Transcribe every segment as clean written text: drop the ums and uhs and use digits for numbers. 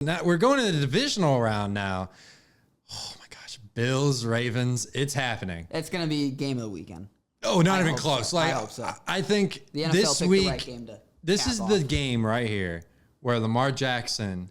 Now we're going to the divisional round now. Oh my gosh, Bills, Ravens, it's happening. It's going to be game of the weekend. Oh, not even close. So. Like I hope so. I think The NFL this picked week, the right game to this cap is off. the game right here where Lamar Jackson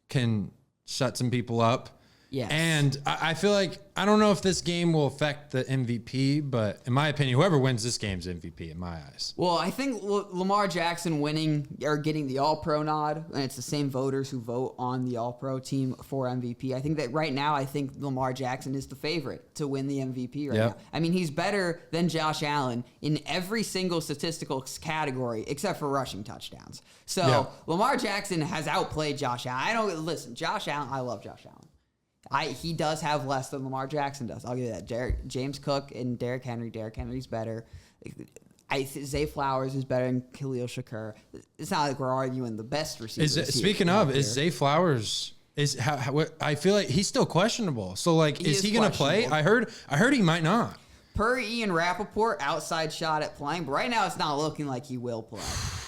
can shut some people up. Yes. And I feel like, I don't know if this game will affect the MVP, but in my opinion, whoever wins this game's MVP in my eyes. Well, I think Lamar Jackson winning or getting the All-Pro nod, and it's the same voters who vote on the All-Pro team for MVP. I think that right now, I think Lamar Jackson is the favorite to win the MVP right now. I mean, he's better than Josh Allen in every single statistical category except for rushing touchdowns. So Lamar Jackson has outplayed Josh Allen. Josh Allen, I love Josh Allen. He does have less than Lamar Jackson does. I'll give you that. James Cook and Derrick Henry. Derrick Henry's better. Zay Flowers is better than Khalil Shakur. It's not like we're arguing the best receivers. Speaking of, is Zay Flowers? I feel like he's still questionable. So is he going to play? I heard he might not. Per Ian Rappaport, outside shot at playing, but right now it's not looking like he will play,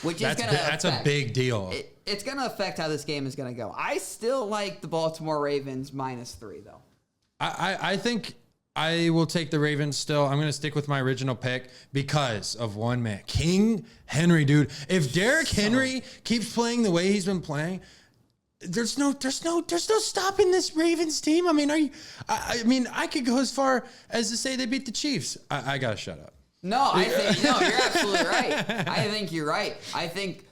which is going to that's a big deal. It's going to affect how this game is going to go. I still like the Baltimore Ravens -3, though. I think I will take the Ravens still. I'm going to stick with my original pick because of one man, King Henry, dude. If Derrick Henry keeps playing the way he's been playing, there's no stopping this Ravens team. I mean, I could go as far as to say they beat the Chiefs. I gotta shut up. No, you're absolutely right. I think you're right. I think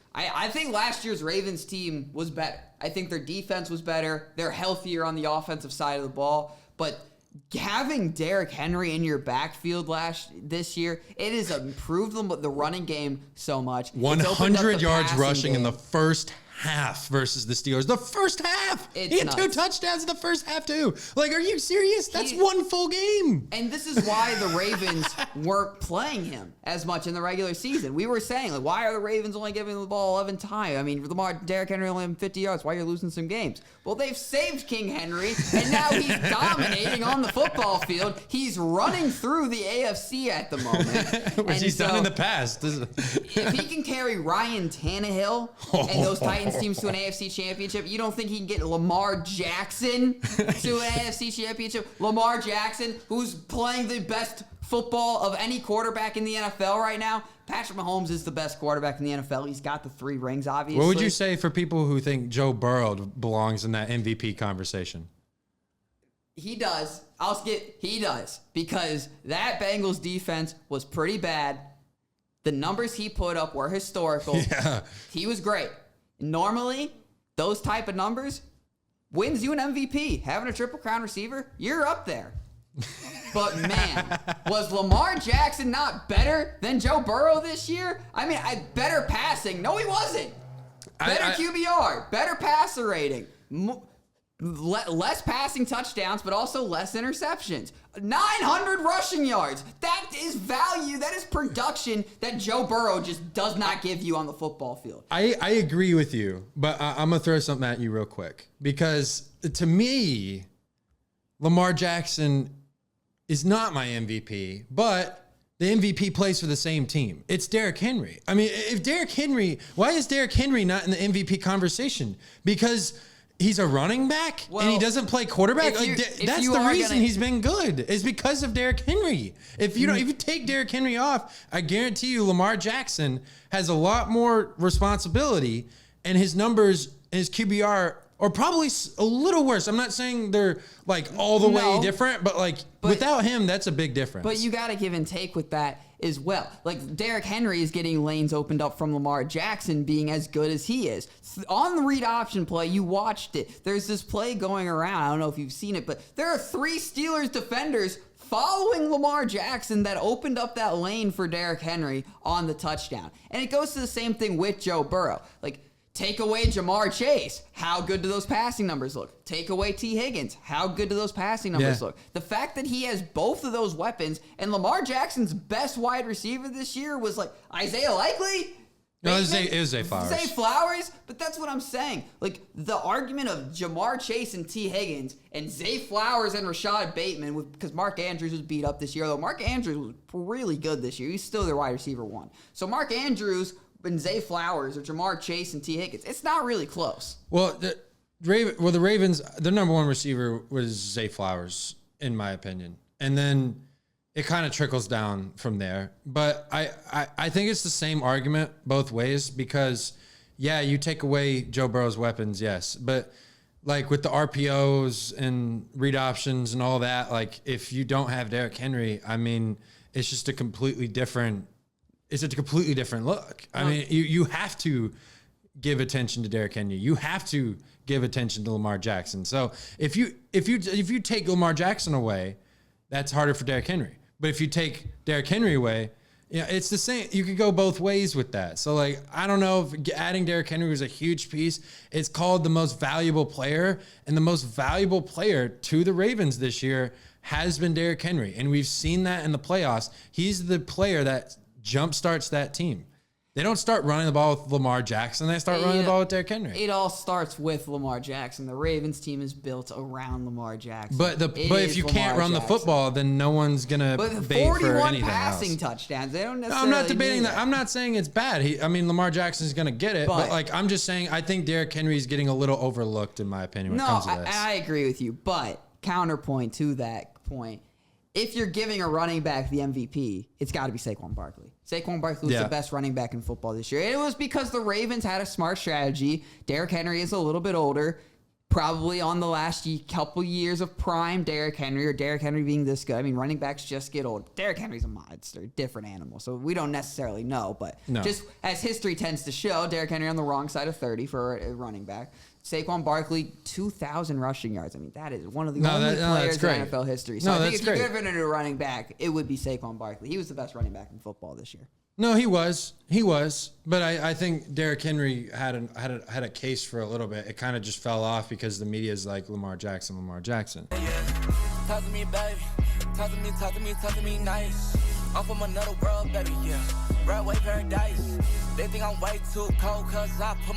last year's Ravens team was better. I think their defense was better. They're healthier on the offensive side of the ball. But having Derrick Henry in your backfield this year, it has improved the running game so much. 100 yards rushing in the first half versus the Steelers. The first half. He had 2 touchdowns in the first half too. Are you serious? That's one full game. And this is why the Ravens weren't playing him as much in the regular season. We were saying, why are the Ravens only giving the ball 11 times? I mean, Derrick Henry only had 50 yards. Why are you losing some games? Well, they've saved King Henry, and now he's dominating on the football field. He's running through the AFC at the moment. Which he's done in the past. If he can carry Ryan Tannehill and those Titans teams to an AFC championship, you don't think he can get Lamar Jackson to an AFC championship? Lamar Jackson, who's playing the best football of any quarterback in the NFL right now. Patrick Mahomes is the best quarterback in the NFL. He's got the 3 rings, obviously. What would you say for people who think Joe Burrow belongs in that MVP conversation? He does. He does. Because that Bengals defense was pretty bad. The numbers he put up were historical. Yeah. He was great. Normally, those type of numbers wins you an MVP. Having a Triple Crown receiver, you're up there. But man, was Lamar Jackson not better than Joe Burrow this year? I mean, better passing. No, he wasn't. Better QBR, better passer rating, less passing touchdowns, but also less interceptions. 900 rushing yards. That is value. That is production that Joe Burrow just does not give you on the football field. I agree with you, but I'm going to throw something at you real quick. Because to me, Lamar Jackson is not my MVP, but the MVP plays for the same team. It's Derrick Henry. I mean, why is Derrick Henry not in the MVP conversation? Because he's a running back and he doesn't play quarterback. That's the reason he's been good. Is because of Derrick Henry. If you take Derrick Henry off, I guarantee you Lamar Jackson has a lot more responsibility, and his numbers, his QBR, are probably a little worse. I'm not saying they're all the way different, but without him, that's a big difference. But you got to give and take with that as well. Derrick Henry is getting lanes opened up from Lamar Jackson being as good as he is. On the read option play, you watched it. There's this play going around. I don't know if you've seen it, but there are 3 Steelers defenders following Lamar Jackson that opened up that lane for Derrick Henry on the touchdown. And it goes to the same thing with Joe Burrow. Take away Jamar Chase. How good do those passing numbers look? Take away T. Higgins. How good do those passing numbers look? The fact that he has both of those weapons, and Lamar Jackson's best wide receiver this year was Isaiah Likely? No, it was Zay Flowers. Zay Flowers? But that's what I'm saying. The argument of Jamar Chase and T. Higgins and Zay Flowers and Rashad Bateman, because Mark Andrews was beat up this year, though Mark Andrews was really good this year. He's still their wide receiver 1. So Mark Andrews and Zay Flowers or Jamar Chase and T. Higgins, it's not really close. Well, the Ravens, their number one receiver was Zay Flowers, in my opinion. And then it kind of trickles down from there. But I think it's the same argument both ways because, yeah, you take away Joe Burrow's weapons, yes. But, like, with the RPOs and read options and all that, like, if you don't have Derrick Henry, I mean, it's just a completely different look. I mean, you have to give attention to Derrick Henry. You have to give attention to Lamar Jackson. So if you take Lamar Jackson away, that's harder for Derrick Henry. But if you take Derrick Henry away, it's the same. You could go both ways with that. So, like, I don't know if adding Derrick Henry was a huge piece. It's called the most valuable player, and the most valuable player to the Ravens this year has been Derrick Henry. And we've seen that in the playoffs. He's the player that jumpstarts that team. They don't start running the ball with Lamar Jackson. They start running the ball with Derrick Henry. It all starts with Lamar Jackson. The Ravens team is built around Lamar Jackson. But if you can't run the football, then no one's gonna bait for anything passing else. Touchdowns. They don't necessarily. I'm not debating that. I'm not saying it's bad. Lamar Jackson's gonna get it. But like, I'm just saying, I think Derrick Henry's getting a little overlooked in my opinion when it comes to this. I agree with you. But counterpoint to that point. If you're giving a running back the MVP, it's got to be Saquon Barkley. Saquon Barkley was the best running back in football this year. It was because the Ravens had a smart strategy. Derrick Henry is a little bit older, probably on the last couple years of prime Derrick Henry, or Derrick Henry being this good. I mean, running backs just get old. Derrick Henry's a monster, different animal. So we don't necessarily know, but just as history tends to show, Derrick Henry on the wrong side of 30 for a running back. Saquon Barkley, 2,000 rushing yards. I mean, that is one of the only players in NFL history. So I think if you're giving it a running back, it would be Saquon Barkley. He was the best running back in football this year. No, he was. But I think Derrick Henry had a case for a little bit. It kind of just fell off because the media is like Lamar Jackson. Talk to me, baby. Talk to me nice. I'm from another world, baby, yeah. Broadway paradise. They think I'm way too cold, cause I put my